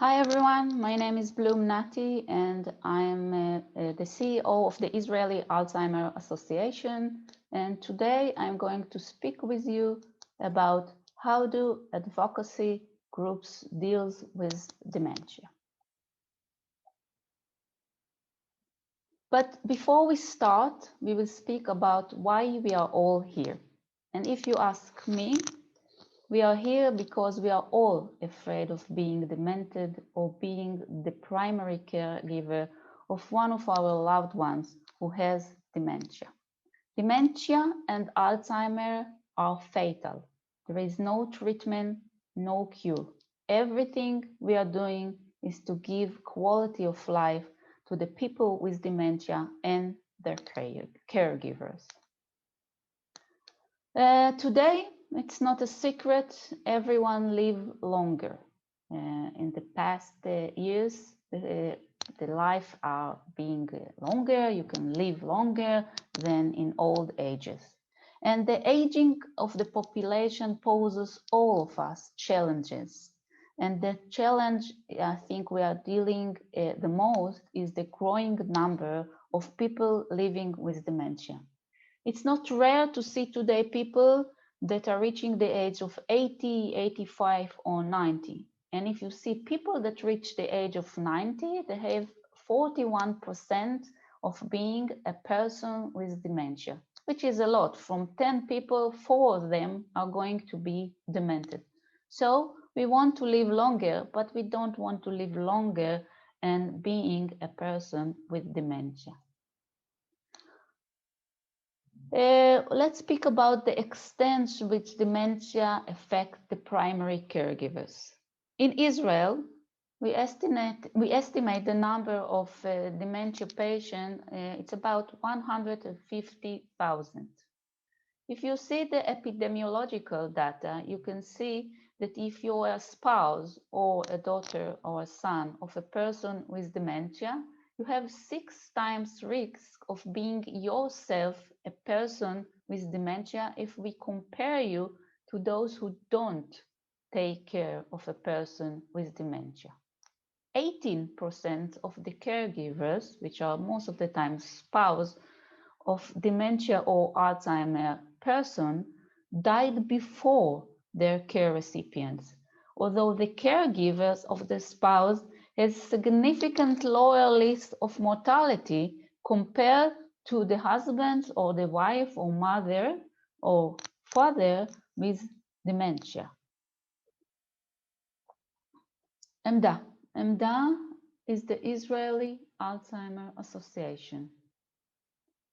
Hi everyone, my name is Blum Nati and I'm the CEO of the Israeli Alzheimer Association, and today I'm going to speak with you about how do advocacy groups deals with dementia. But before we start, we will speak about why we are all here. And if you ask me, we are here because we are all afraid of being demented or being the primary caregiver of one of our loved ones who has dementia. Dementia and Alzheimer are fatal. There is no treatment, no cure. Everything we are doing is to give quality of life to the people with dementia and their caregivers. Today, it's not a secret, everyone live longer. In the past years, the life are being longer, you can live longer than in old ages. And the aging of the population poses all of us challenges. And the challenge I think we are dealing the most is the growing number of people living with dementia. It's not rare to see today people that are reaching the age of 80, 85 or 90. And if you see people that reach the age of 90, they have 41% of being a person with dementia, which is a lot. From 10 people, 4 of them are going to be demented. So we want to live longer, but we don't want to live longer and being a person with dementia. Let's speak about the extent to which dementia affects the primary caregivers. In Israel, we estimate the number of dementia patients, it's about 150,000. If you see the epidemiological data, you can see that if you are a spouse or a daughter or a son of a person with dementia, you have 6 times risk of being yourself a person with dementia if we compare you to those who don't take care of a person with dementia. 18% of the caregivers, which are most of the time spouse of dementia or Alzheimer person, died before their care recipients, although the caregivers of the spouse has significant lower risk of mortality compared to the husband or the wife or mother or father with dementia. EMDA is the Israeli Alzheimer Association.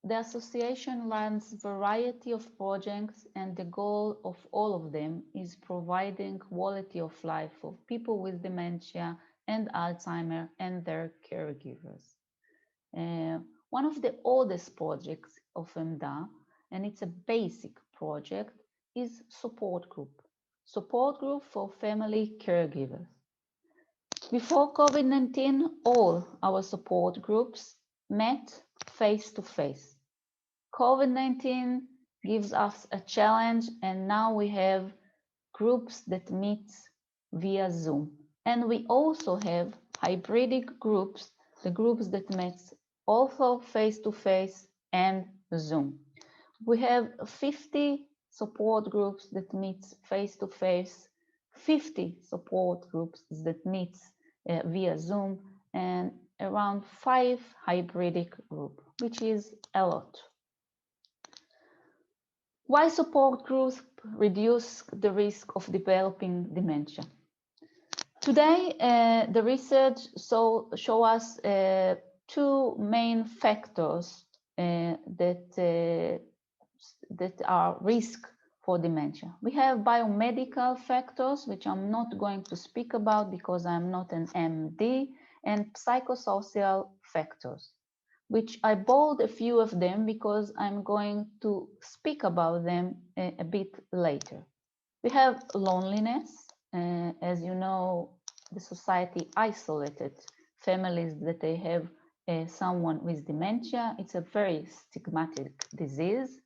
The association runs a variety of projects, and the goal of all of them is providing quality of life for people with dementia and Alzheimer and their caregivers. One of the oldest projects of EMDA, and it's a basic project, is support group for family caregivers. Before COVID-19, all our support groups met face-to-face. COVID-19 gives us a challenge, and now we have groups that meet via Zoom. And we also have hybrid groups, the groups that meet also face-to-face and Zoom. We have 50 support groups that meet face-to-face, 50 support groups that meet via Zoom, and around 5 hybrid groups, which is a lot. Why support groups reduce the risk of developing dementia? Today, the research show us 2 main factors that are risk for dementia. We have biomedical factors, which I'm not going to speak about because I'm not an MD, and psychosocial factors, which I bold a few of them because I'm going to speak about them a bit later. We have loneliness. As you know, the society isolated families that they have someone with dementia. It's a very stigmatic disease.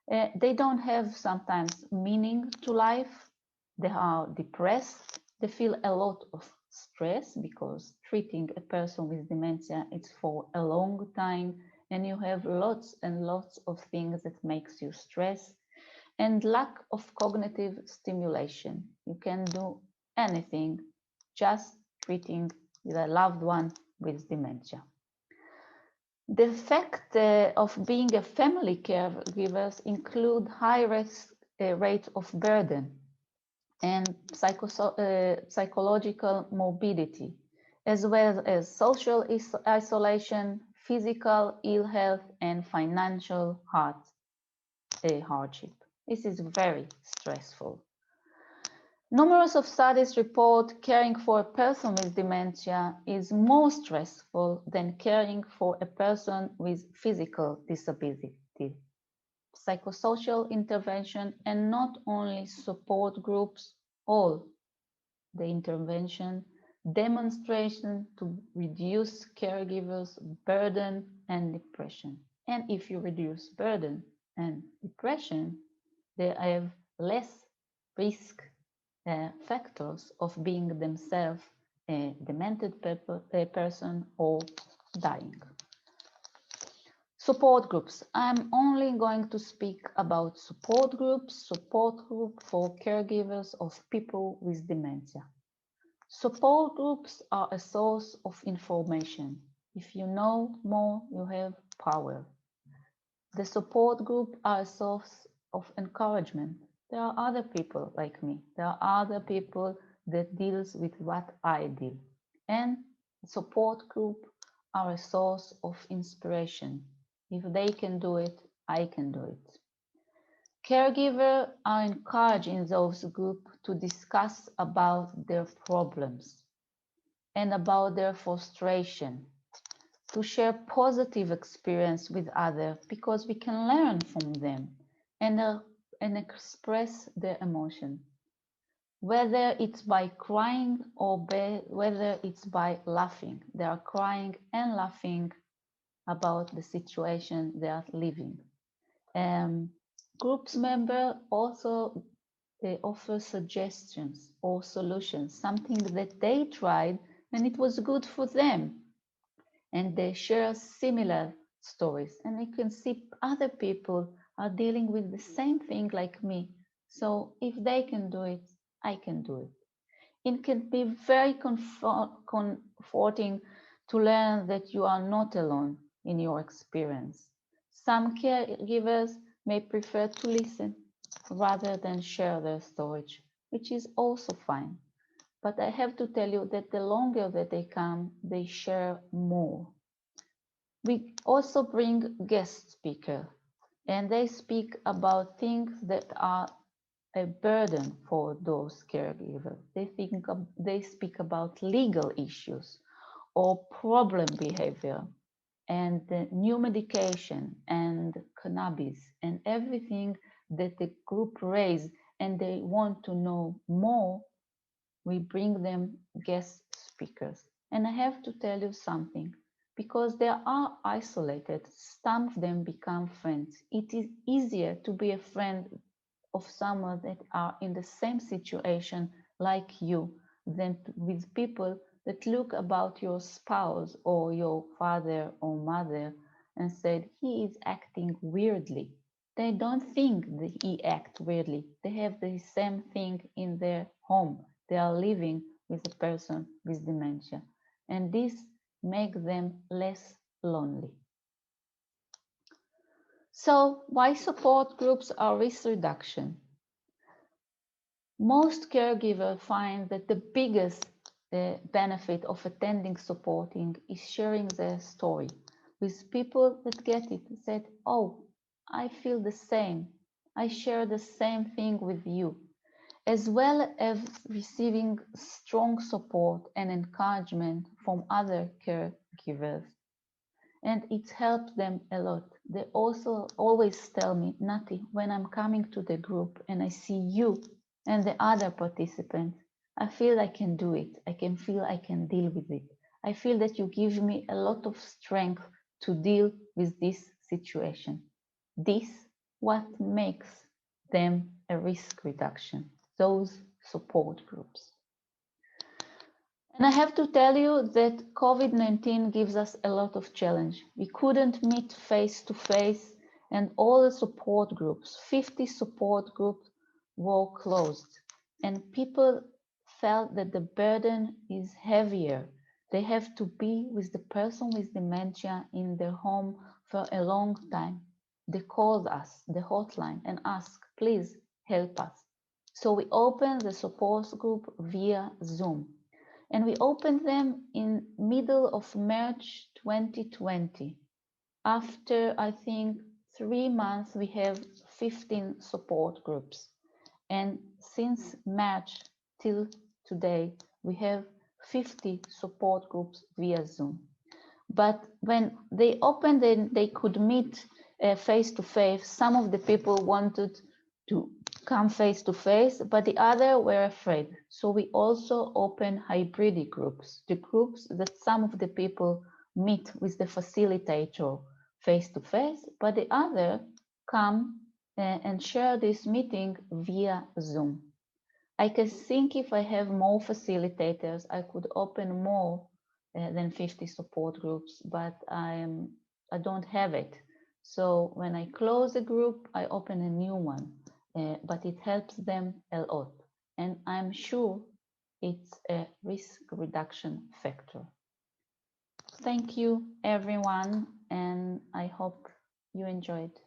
They don't have sometimes meaning to life. They are depressed. They feel a lot of stress, because treating a person with dementia is for a long time, and you have lots and lots of things that makes you stress, and lack of cognitive stimulation. You can do anything just treating the loved one with dementia. The effect of being a family caregiver include high rate of burden and psychological morbidity, as well as social isolation, physical ill health, and financial hardship. This is very stressful. Numerous of studies report caring for a person with dementia is more stressful than caring for a person with physical disability. Psychosocial intervention, and not only support groups, all the intervention, demonstration to reduce caregivers' burden and depression. And if you reduce burden and depression, they have less risk factors of being themselves a demented person or dying. Support groups. I'm only going to speak about support groups, support group for caregivers of people with dementia. Support groups are a source of information. If you know more, you have power. The support group are a source of encouragement. There are other people like me. There are other people that deals with what I deal. And support group are a source of inspiration. If they can do it, I can do it. Caregivers are encouraged in those groups to discuss about their problems and about their frustration, to share positive experience with others, because we can learn from them and express their emotion, whether it's by crying or whether it's by laughing. They are crying and laughing about the situation they are living. Groups members also offer suggestions or solutions, something that they tried and it was good for them. And they share similar stories. And you can see other people are dealing with the same thing like me. So if they can do it, I can do it. It can be very comforting to learn that you are not alone in your experience. Some caregivers may prefer to listen rather than share their story, which is also fine. But I have to tell you that the longer that they come, they share more. We also bring guest speakers, and they speak about things that are a burden for those caregivers. They speak about legal issues or problem behavior and new medication and cannabis and everything that the group raise, and they want to know more. We bring them guest speakers. And I have to tell you something, because they are isolated, some of them become friends. It is easier to be a friend of someone that are in the same situation like you than with people that look about your spouse or your father or mother and said, he is acting weirdly. They don't think that he acts weirdly. They have the same thing in their home. They are living with a person with dementia. And this makes them less lonely. So why support groups are risk reduction? Most caregivers find that the biggest benefit of attending supporting is sharing their story with people that get it. Said, oh, I feel the same. I share the same thing with you, as well as receiving strong support and encouragement from other caregivers. And it helped them a lot. They also always tell me, Nati, when I'm coming to the group and I see you and the other participants, I feel I can do it. I can feel I can deal with it. I feel that you give me a lot of strength to deal with this situation. This what makes them a risk reduction, those support groups. And I have to tell you that COVID-19 gives us a lot of challenge. We couldn't meet face to face, and all the support groups, 50 support groups, were closed. And people felt that the burden is heavier. They have to be with the person with dementia in their home for a long time. They called us, the hotline, and asked, please help us. So we opened the support group via Zoom. And we opened them in middle of March 2020. After, I think, 3 months, we have 15 support groups. And since March till today, we have 50 support groups via Zoom. But when they opened and they could meet face to face, some of the people wanted to come face to face, but the other were afraid. So we also open hybrid groups, the groups that some of the people meet with the facilitator face to face, but the other come and share this meeting via Zoom. I can think if I have more facilitators, I could open more than 50 support groups, but I don't have it. So when I close a group, I open a new one, but it helps them a lot. And I'm sure it's a risk reduction factor. Thank you, everyone, and I hope you enjoyed.